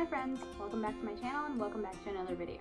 friends, welcome back to my channel and welcome back to another video.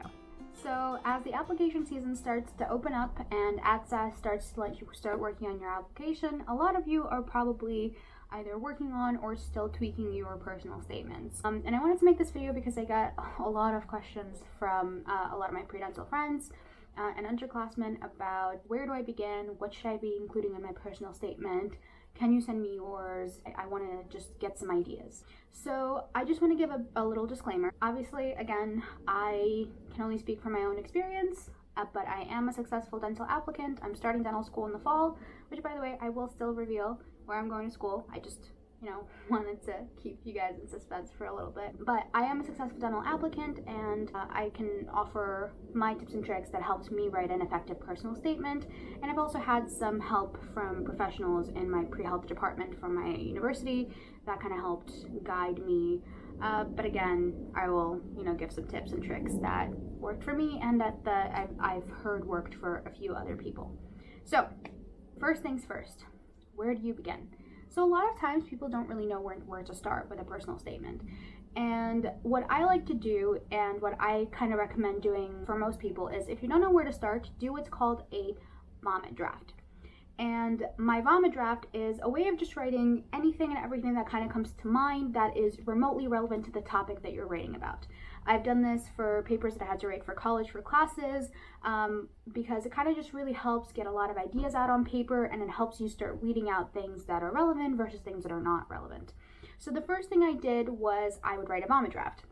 So as the application season starts to open up and AADSAS starts to let you start working on your application, a lot of you are probably either working on or still tweaking your personal statements. And I wanted to make this video because I got a lot of questions from a lot of my pre-dental friends and underclassmen about where do I begin, what should I be including in my personal statement, can you send me yours? I want to just get some ideas. So I just want to give a little disclaimer. Obviously, again, I can only speak from my own experience, but I am a successful dental applicant. I'm starting dental school in the fall, which, by the way, I will still reveal where I'm going to school. I just, wanted to keep you guys in suspense for a little bit. But I am a successful dental applicant, and I can offer my tips and tricks that helps me write an effective personal statement. And I've also had some help from professionals in my pre-health department from my university that kind of helped guide me. But again, I will, give some tips and tricks that worked for me and that I've heard worked for a few other people. So, first things first, where do you begin? So a lot of times people don't really know where to start with a personal statement. And what I like to do and what I kind of recommend doing for most people is if you don't know where to start, do what's called a vomit draft. And my vomit draft is a way of just writing anything and everything that kind of comes to mind that is remotely relevant to the topic that you're writing about. I've done this for papers that I had to write for college for classes because it kind of just really helps get a lot of ideas out on paper, and it helps you start weeding out things that are relevant versus things that are not relevant. So the first thing I did was I would write a vomit draft.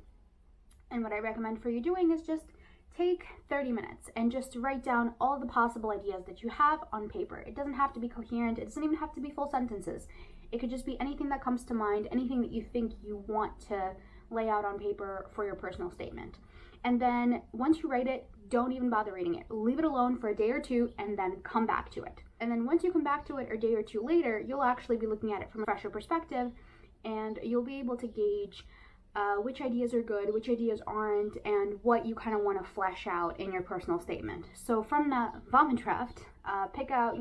And what I recommend for you doing is just take 30 minutes and just write down all the possible ideas that you have on paper. It doesn't have to be coherent. It doesn't even have to be full sentences. It could just be anything that comes to mind, anything that you think you want to lay out on paper for your personal statement. And then once you write it, don't even bother reading it. Leave it alone for a day or two and then come back to it. And then once you come back to it a day or two later, you'll actually be looking at it from a fresher perspective, and you'll be able to gauge which ideas are good, which ideas aren't, and what you kind of want to flesh out in your personal statement. So from that vomit draft, pick out,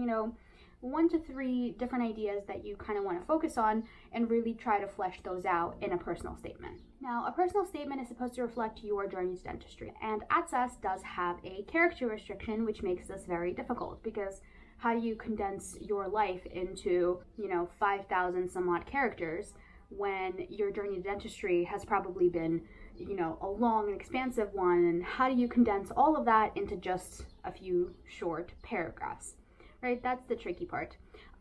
1 to 3 different ideas that you kind of want to focus on and really try to flesh those out in a personal statement. Now, a personal statement is supposed to reflect your journey to dentistry, and AADSAS does have a character restriction, which makes this very difficult because how do you condense your life into, 5,000 some odd characters when your journey to dentistry has probably been, a long and expansive one, and how do you condense all of that into just a few short paragraphs? Right, that's the tricky part.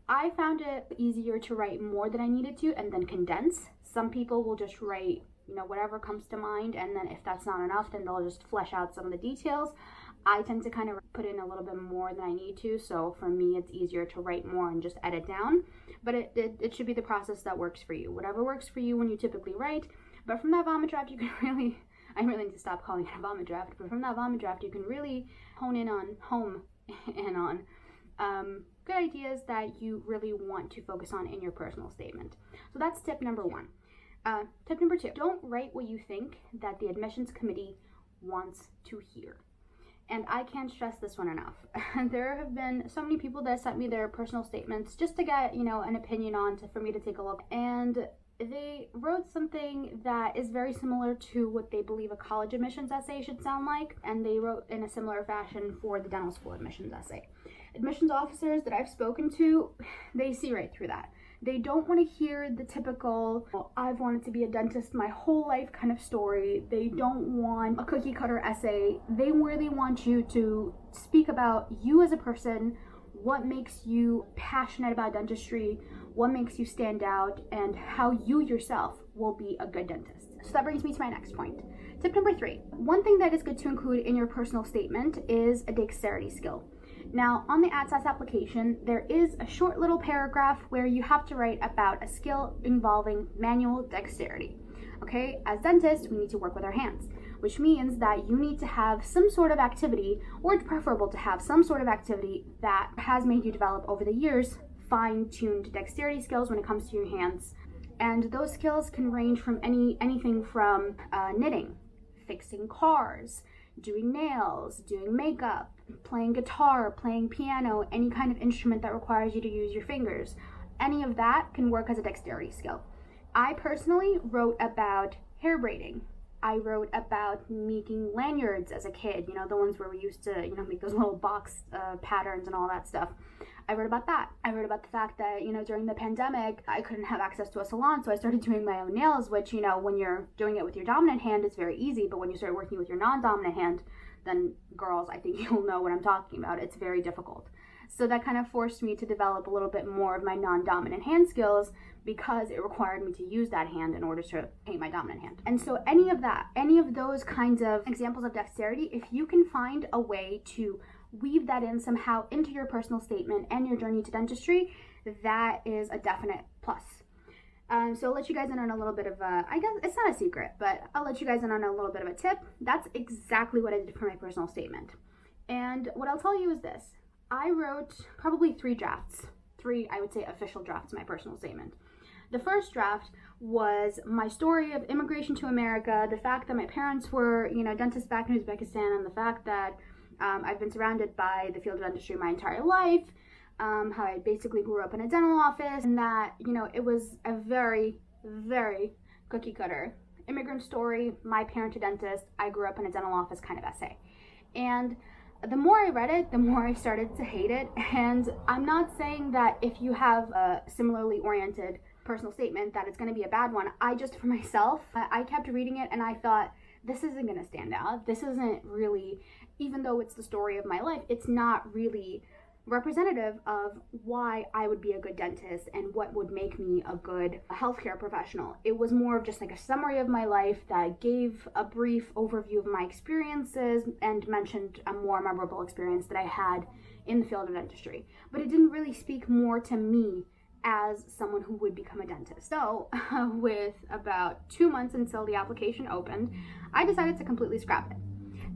I found it easier to write more than I needed to and then condense. Some people will just write, whatever comes to mind, and then if that's not enough, then they'll just flesh out some of the details. I tend to kind of put in a little bit more than I need to, so for me it's easier to write more and just edit down. But it should be the process that works for you. Whatever works for you when you typically write. But from that vomit draft, you can really, I really need to stop calling it a vomit draft, but from that vomit draft, you can really home in on good ideas that you really want to focus on in your personal statement. So that's tip number 1. Tip number 2, don't write what you think that the admissions committee wants to hear. And I can't stress this one enough. There have been so many people that sent me their personal statements just to get, an opinion on for me to take a look. And they wrote something that is very similar to what they believe a college admissions essay should sound like. And they wrote in a similar fashion for the dental school admissions essay. Admissions officers that I've spoken to, they see right through that. They don't want to hear the typical, I've wanted to be a dentist my whole life kind of story. They don't want a cookie cutter essay. They really want you to speak about you as a person, what makes you passionate about dentistry, what makes you stand out, and how you yourself will be a good dentist. So that brings me to my next point. Tip number 3. One thing that is good to include in your personal statement is a dexterity skill. Now, on the AADSAS application, there is a short little paragraph where you have to write about a skill involving manual dexterity. Okay, as dentists, we need to work with our hands, which means that you need to have some sort of activity, or it's preferable to have some sort of activity that has made you develop over the years fine-tuned dexterity skills when it comes to your hands. And those skills can range from anything from knitting, fixing cars, doing nails, doing makeup, playing guitar, playing piano, any kind of instrument that requires you to use your fingers. Any of that can work as a dexterity skill. I personally wrote about hair braiding. I wrote about making lanyards as a kid, you know, the ones where we used to, you know, make those little box patterns and all that stuff. I wrote about that. I wrote about the fact that, you know, during the pandemic, I couldn't have access to a salon, so I started doing my own nails, which, you know, when you're doing it with your dominant hand, it's very easy, but when you start working with your non-dominant hand, then girls, I think you'll know what I'm talking about. It's very difficult. So that kind of forced me to develop a little bit more of my non-dominant hand skills because it required me to use that hand in order to paint my dominant hand. And so any of those kinds of examples of dexterity, if you can find a way to weave that in somehow into your personal statement and your journey to dentistry, that is a definite plus. So I'll let you guys in on a little bit of a, I guess it's not a secret, but I'll let you guys in on a little bit of a tip. That's exactly what I did for my personal statement. And what I'll tell you is this. I wrote probably three, I would say, official drafts of my personal statement. The first draft was my story of immigration to America, the fact that my parents were, you know, dentists back in Uzbekistan, and the fact that I've been surrounded by the field of dentistry my entire life, how I basically grew up in a dental office, and that, you know, it was a very, very cookie cutter immigrant story, my parent a dentist, I grew up in a dental office kind of essay. And the more I read it, the more I started to hate it. And I'm not saying that if you have a similarly oriented personal statement that it's going to be a bad one. I just, for myself, I kept reading it and I thought, this isn't going to stand out. This isn't really, even though it's the story of my life, it's not really representative of why I would be a good dentist and what would make me a good healthcare professional. It was more of just like a summary of my life that gave a brief overview of my experiences and mentioned a more memorable experience that I had in the field of dentistry. But it didn't really speak more to me as someone who would become a dentist. So with about 2 months until the application opened, I decided to completely scrap it.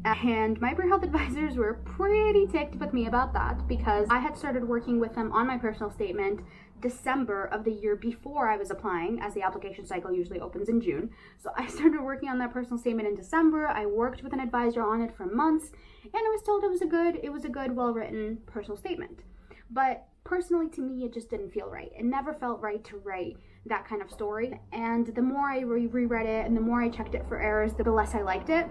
And my pre-health advisors were pretty ticked with me about that because I had started working with them on my personal statement December of the year before I was applying, as the application cycle usually opens in June. So I started working on that personal statement in December. I worked with an advisor on it for months, and I was told it was a good, well-written personal statement. But personally, to me, it just didn't feel right. It never felt right to write that kind of story. And the more I reread it and the more I checked it for errors, the less I liked it.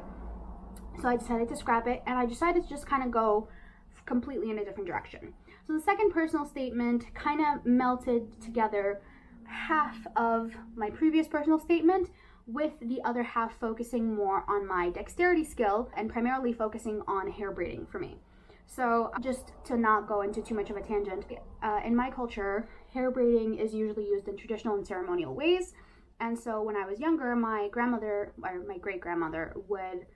So I decided to scrap it, and I decided to just kind of go completely in a different direction. So the second personal statement kind of melted together half of my previous personal statement with the other half focusing more on my dexterity skill and primarily focusing on hair braiding for me. So just to not go into too much of a tangent, in my culture, hair braiding is usually used in traditional and ceremonial ways. And so when I was younger, my grandmother, or my great-grandmother, would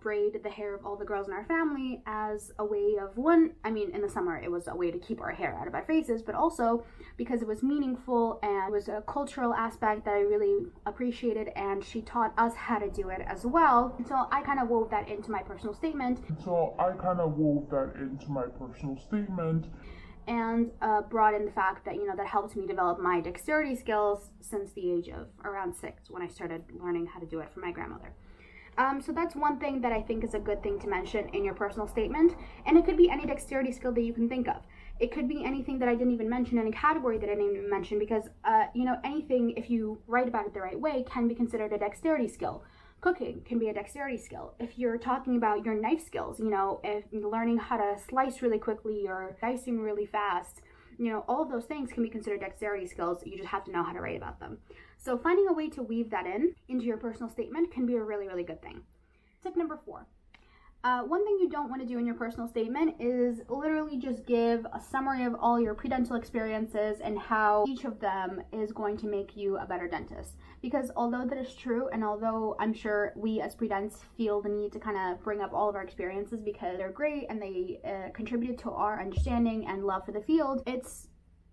braid the hair of all the girls in our family as a way of, in the summer it was a way to keep our hair out of our faces, but also because it was meaningful and it was a cultural aspect that I really appreciated, and she taught us how to do it as well. And so I kind of wove that into my personal statement. And brought in the fact that, that helped me develop my dexterity skills since the age of around 6 when I started learning how to do it from my grandmother. So that's one thing that I think is a good thing to mention in your personal statement. And it could be any dexterity skill that you can think of. It could be anything that I didn't even mention, any category that I didn't even mention, because, anything, if you write about it the right way, can be considered a dexterity skill. Cooking can be a dexterity skill. If you're talking about your knife skills, if learning how to slice really quickly or dicing really fast, all of those things can be considered dexterity skills. You just have to know how to write about them. So finding a way to weave that into your personal statement can be a really, really good thing. Tip number 4. One thing you don't want to do in your personal statement is literally just give a summary of all your pre-dental experiences and how each of them is going to make you a better dentist. Because although that is true, and although I'm sure we as pre-dents feel the need to kind of bring up all of our experiences because they're great and they contributed to our understanding and love for the field, it's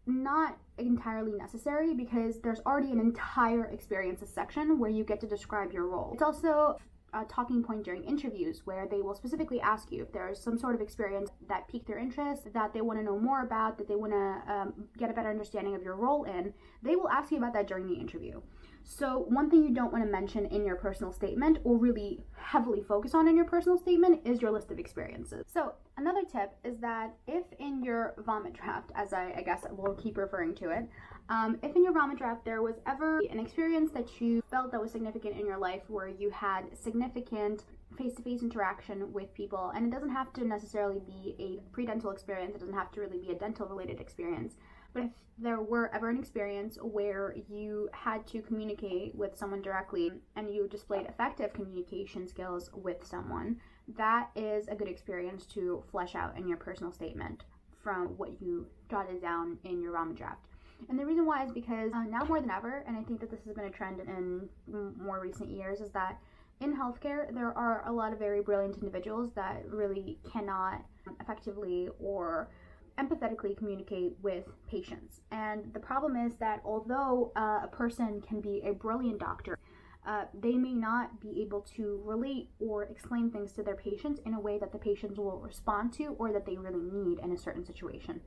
not entirely necessary because there's already an entire experiences section where you get to describe your role. It's also a talking point during interviews where they will specifically ask you if there's some sort of experience that piqued their interest, that they want to know more about, that they want to get a better understanding of your role in. They will ask you about that during the interview. So one thing you don't want to mention in your personal statement or really heavily focus on in your personal statement is your list of experiences. So another tip is that if in your vomit draft, as I guess we'll keep referring to it, If in your ramen draft there was ever an experience that you felt that was significant in your life where you had significant face-to-face interaction with people, and it doesn't have to necessarily be a pre-dental experience, it doesn't have to really be a dental related experience, but if there were ever an experience where you had to communicate with someone directly and you displayed effective communication skills with someone, that is a good experience to flesh out in your personal statement from what you jotted down in your ramen draft. And the reason why is because now more than ever, and I think that this has been a trend in more recent years, is that in healthcare there are a lot of very brilliant individuals that really cannot effectively or empathetically communicate with patients. And the problem is that although a person can be a brilliant doctor, they may not be able to relate or explain things to their patients in a way that the patients will respond to or that they really need in a certain situation.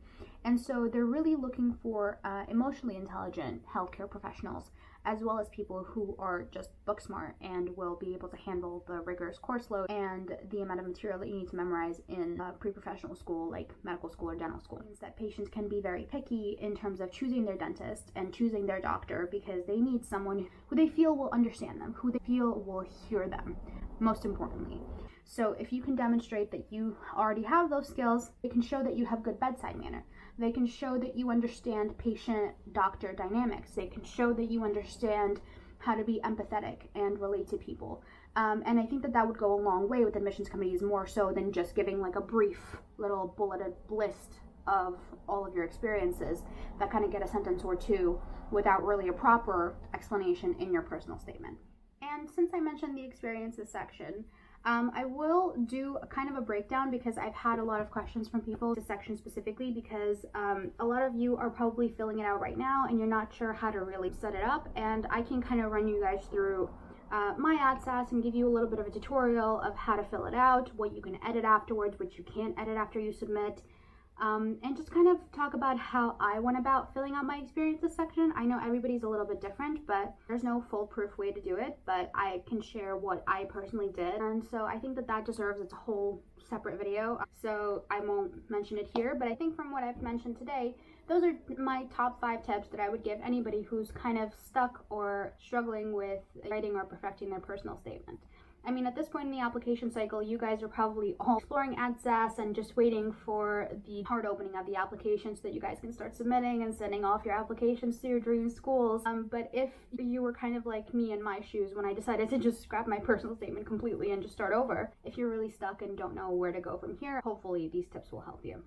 And so they're really looking for emotionally intelligent healthcare professionals, as well as people who are just book smart and will be able to handle the rigorous course load and the amount of material that you need to memorize in pre-professional school like medical school or dental school. It means that patients can be very picky in terms of choosing their dentist and choosing their doctor because they need someone who they feel will understand them, who they feel will hear them, most importantly. So if you can demonstrate that you already have those skills, it can show that you have good bedside manner. They can show that you understand patient-doctor dynamics. They can show that you understand how to be empathetic and relate to people. And I think that that would go a long way with admissions committees, more so than just giving like a brief little bulleted list of all of your experiences that kind of get a sentence or two without really a proper explanation in your personal statement. And since I mentioned the experiences section, I will do a kind of a breakdown because I've had a lot of questions from people this section specifically because a lot of you are probably filling it out right now and you're not sure how to really set it up, and I can kind of run you guys through my AADSAS and give you a little bit of a tutorial of how to fill it out, what you can edit afterwards, what you can't edit after you submit, and just kind of talk about how I went about filling out my experiences section. I know everybody's a little bit different, but there's no foolproof way to do it, but I can share what I personally did. And so I think that that deserves its whole separate video, so I won't mention it here, but I think from what I've mentioned today, those are my top 5 tips that I would give anybody who's kind of stuck or struggling with writing or perfecting their personal statement. I mean, at this point in the application cycle, you guys are probably all exploring AADSAS and just waiting for the hard opening of the application so that you guys can start submitting and sending off your applications to your dream schools. But if you were kind of like me in my shoes when I decided to just scrap my personal statement completely and just start over, if you're really stuck and don't know where to go from here, hopefully these tips will help you.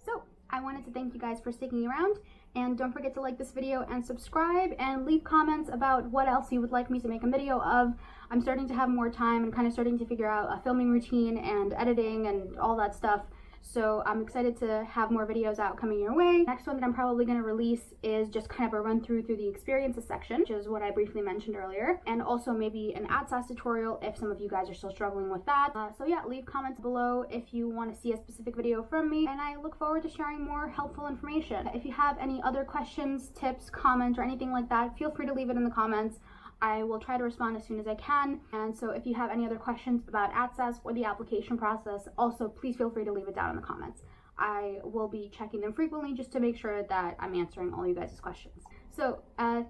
So I wanted to thank you guys for sticking around, and don't forget to like this video and subscribe and leave comments about what else you would like me to make a video of. I'm starting to have more time and kind of starting to figure out a filming routine and editing and all that stuff. So I'm excited to have more videos out coming your way. Next one that I'm probably going to release is just kind of a run through the experiences section, which is what I briefly mentioned earlier, and also maybe an AADSAS tutorial if some of you guys are still struggling with that. So yeah, leave comments below if you want to see a specific video from me, and I look forward to sharing more helpful information. If you have any other questions, tips, comments, or anything like that, feel free to leave it in the comments. I will try to respond as soon as I can. And so if you have any other questions about AADSAS or the application process, also please feel free to leave it down in the comments. I will be checking them frequently just to make sure that I'm answering all you guys' questions. So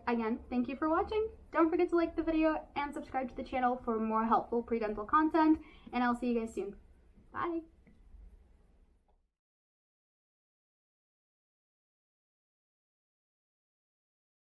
again, thank you for watching. Don't forget to like the video and subscribe to the channel for more helpful pre-dental content, and I'll see you guys soon. Bye!